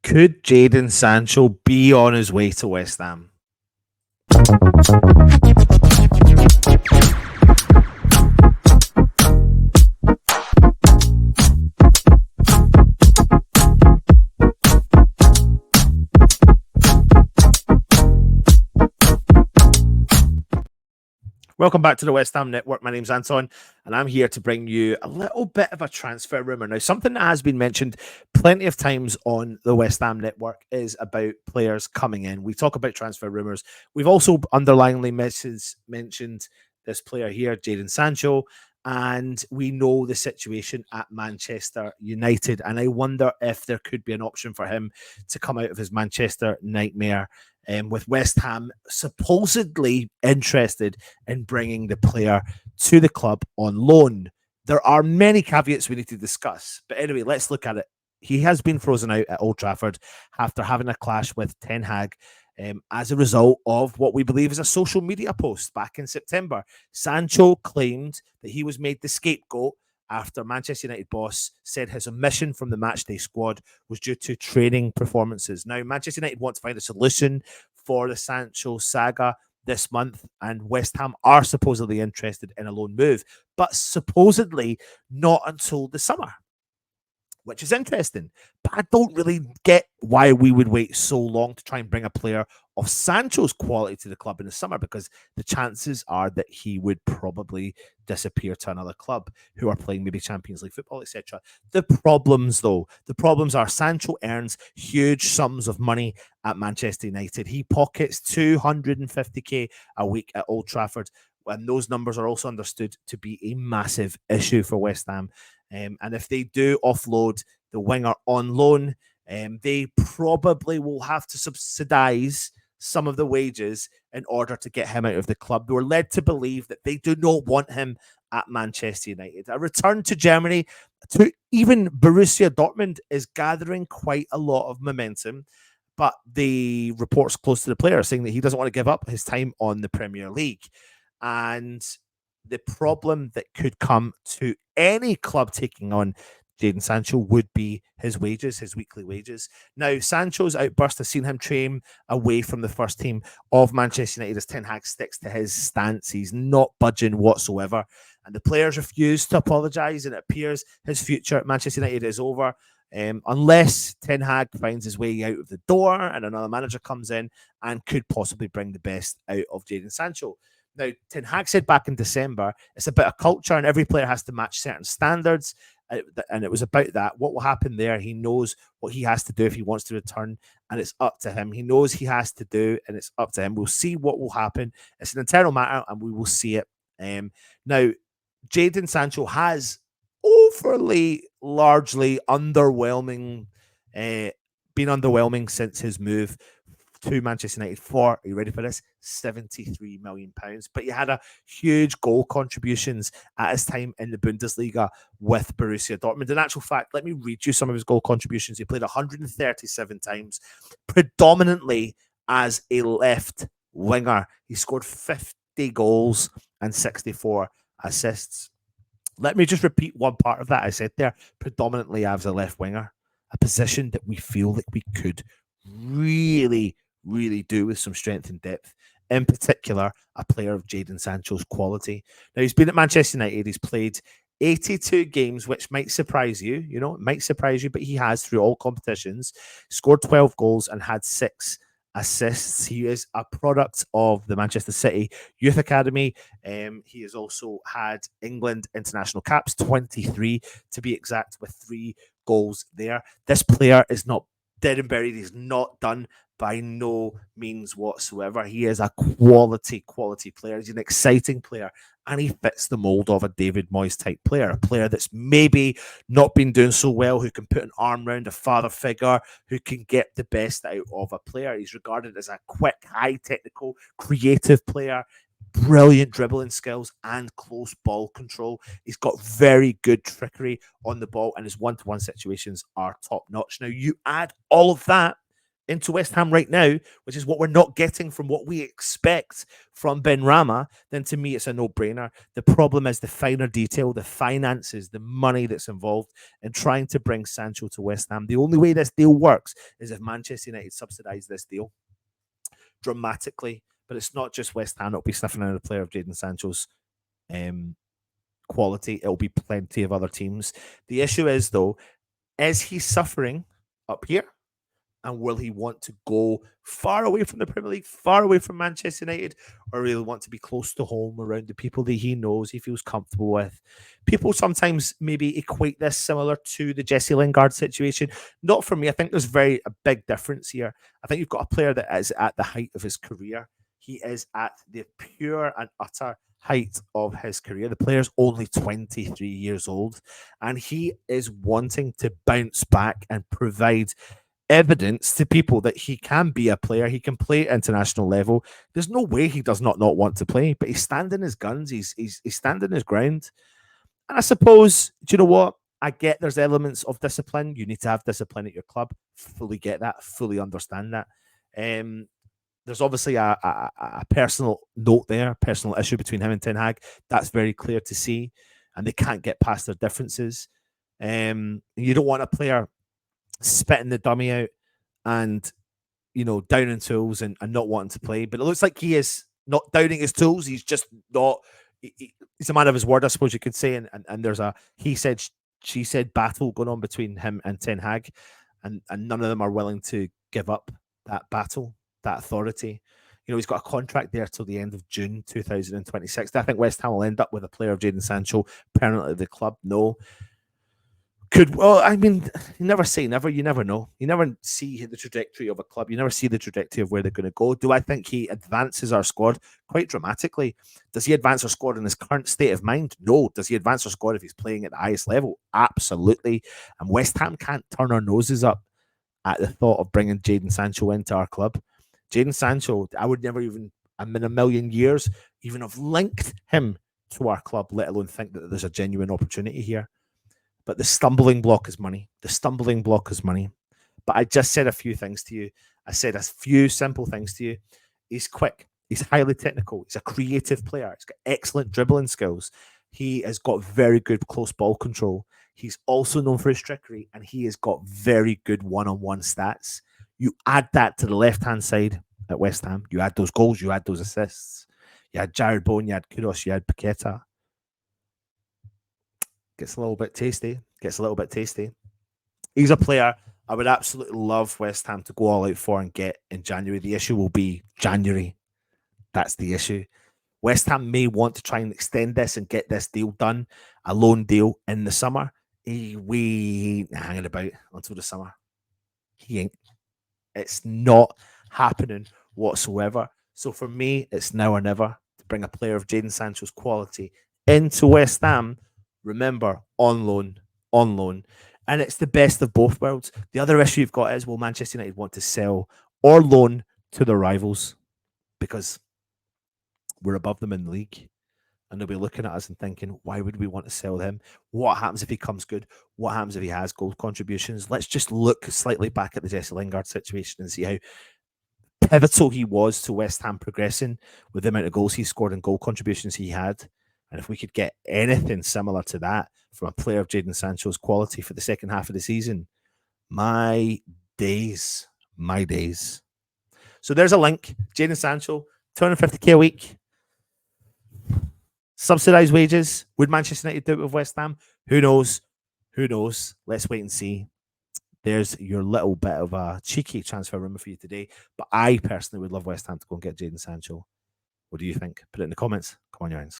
Could Jadon Sancho be on his way to West Ham? Welcome back to the West Ham Network. My name's Anton, and I'm here to bring you a little bit of a transfer rumour. Now, something that has been mentioned plenty of times on the West Ham Network is about players coming in. We talk about transfer rumours. We've also underlyingly mentioned this player here, Jadon Sancho, and we know the situation at Manchester United. And I wonder if there could be an option for him to come out of his Manchester nightmare. With West Ham supposedly interested in bringing the player to the club on loan. There are many caveats we need to discuss. But anyway, let's look at it. He has been frozen out at Old Trafford after having a clash with Ten Hag as a result of what we believe is a social media post back in September. Sancho claimed that he was made the scapegoat after Manchester United boss said his omission from the matchday squad was due to training performances. Now, Manchester United want to find a solution for the Sancho saga this month, and West Ham are supposedly interested in a loan move, but supposedly not until the summer, which is interesting. But I don't really get why we would wait so long to try and bring a player of Sancho's quality to the club in the summer, because the chances are that he would probably disappear to another club who are playing maybe Champions League football, etc. The problems are Sancho earns huge sums of money at Manchester United. He pockets 250k a week at Old Trafford, and those numbers are also understood to be a massive issue for West Ham. And if they do offload the winger on loan, they probably will have to subsidise some of the wages in order to get him out of the club. They were led to believe that they do not want him at Manchester United. A return to Germany, to even Borussia Dortmund, is gathering quite a lot of momentum. But the reports close to the player are saying that he doesn't want to give up his time on the Premier League. And the problem that could come to any club taking on Jadon Sancho would be his wages, his weekly wages. Now, Sancho's outburst has seen him train away from the first team of Manchester United as Ten Hag sticks to his stance. He's not budging whatsoever. And the players refuse to apologise, and it appears his future at Manchester United is over. Unless Ten Hag finds his way out of the door and another manager comes in and could possibly bring the best out of Jadon Sancho. Now, Ten Hag said back in December, it's about a culture and every player has to match certain standards. And it was about that. What will happen there? He knows what he has to do if he wants to return, and it's up to him. He knows he has to do, and it's up to him. We'll see what will happen. It's an internal matter, and we will see it. Now, Jadon Sancho has overly, largely underwhelming, been underwhelming since his move to Manchester United for, are you ready for this? £73 million. But he had a huge goal contributions at his time in the Bundesliga with Borussia Dortmund. In actual fact, let me read you some of his goal contributions. He played 137 times, predominantly as a left winger. He scored 50 goals and 64 assists. Let me just repeat one part of that I said there. Predominantly as a left winger, a position that we feel that we could really do with some strength and depth. In particular, a player of Jadon Sancho's quality. Now, he's been at Manchester United. He's played 82 games, which might surprise you. You know, it might surprise you, but he has through all competitions. Scored 12 goals and had 6 assists. He is a product of the Manchester City Youth Academy. He has also had England international caps, 23 to be exact, with 3 goals there. This player is not dead and buried. He's not done by no means whatsoever. He is a quality player. He's an exciting player, and he fits the mold of a David Moyes type player, a player that's maybe not been doing so well, who can put an arm around a father figure, who can get the best out of a player. He's regarded as a quick, high technical, creative player. Brilliant dribbling skills and close ball control. He's got very good trickery on the ball, and his one-to-one situations are top notch. Now, you add all of that into West Ham right now, which is what we're not getting from what we expect from Ben Rama, then to me it's a no-brainer. The problem is the finer detail, the finances, the money that's involved in trying to bring Sancho to West Ham. The only way this deal works is if Manchester United subsidise this deal dramatically. But it's not just West Ham that'll be sniffing out a player of Jadon Sancho's quality. It'll be plenty of other teams. The issue is, though, is he suffering up here? And will he want to go far away from the Premier League, far away from Manchester United, or will he want to be close to home around the people that he knows, he feels comfortable with? People sometimes maybe equate this similar to the Jesse Lingard situation. Not for me. I think there's a big difference here. I think you've got a player that is at the height of his career. He is at the pure and utter height of his career. The player's only 23 years old, and he is wanting to bounce back and provide evidence to people that he can be a player, he can play at international level. There's no way he does not want to play, but he's standing his guns, he's standing his ground. And I suppose, do you know what? I get there's elements of discipline. You need to have discipline at your club. Fully get that, fully understand that. There's obviously a personal note there, personal issue between him and Ten Hag. That's very clear to see, and they can't get past their differences. You don't want a player spitting the dummy out and, downing tools and not wanting to play. But it looks like he is not downing his tools. He's just not. He's a man of his word, I suppose you could say. And there's a he said, she said battle going on between him and Ten Hag, and none of them are willing to give up that battle, that authority. He's got a contract there till the end of June 2026. Do I think West Ham will end up with a player of Jadon Sancho permanently at the club? No. You never say never. You never know. You never see the trajectory of a club. You never see the trajectory of where they're going to go. Do I think he advances our squad quite dramatically? Does he advance our squad in his current state of mind? No. Does he advance our squad if he's playing at the highest level? Absolutely. And West Ham can't turn our noses up at the thought of bringing Jadon Sancho into our club. Jadon Sancho, I would never even, in a million years, even have linked him to our club, let alone think that there's a genuine opportunity here. But the stumbling block is money. The stumbling block is money. But I just said a few things to you. I said a few simple things to you. He's quick. He's highly technical. He's a creative player. He's got excellent dribbling skills. He has got very good close ball control. He's also known for his trickery, and he has got very good one-on-one stats. You add that to the left-hand side at West Ham. You add those goals. You add those assists. You had Jared Bowen. You had Kudus. You had Paqueta. Gets a little bit tasty. He's a player I would absolutely love West Ham to go all out for and get in January. The issue will be January. That's the issue. West Ham may want to try and extend this and get this deal done, a loan deal in the summer. We ain't hanging about until the summer. He ain't. It's not happening whatsoever. So for me, it's now or never to bring a player of Jadon Sancho's quality into West Ham. Remember, on loan. And it's the best of both worlds. The other issue you've got is, will Manchester United want to sell or loan to their rivals? Because we're above them in the league. And they'll be looking at us and thinking, why would we want to sell him? What happens if he comes good? What happens if he has goal contributions? Let's just look slightly back at the Jesse Lingard situation and see how pivotal he was to West Ham progressing with the amount of goals he scored and goal contributions he had. And if we could get anything similar to that from a player of Jadon Sancho's quality for the second half of the season, my days. So there's a link. Jadon Sancho, $250K a week. Subsidised wages. Would Manchester United do it with West Ham? Who knows? Let's wait and see. There's your little bit of a cheeky transfer rumor for you today. But I personally would love West Ham to go and get Jadon Sancho. What do you think? Put it in the comments. Come on, your hands.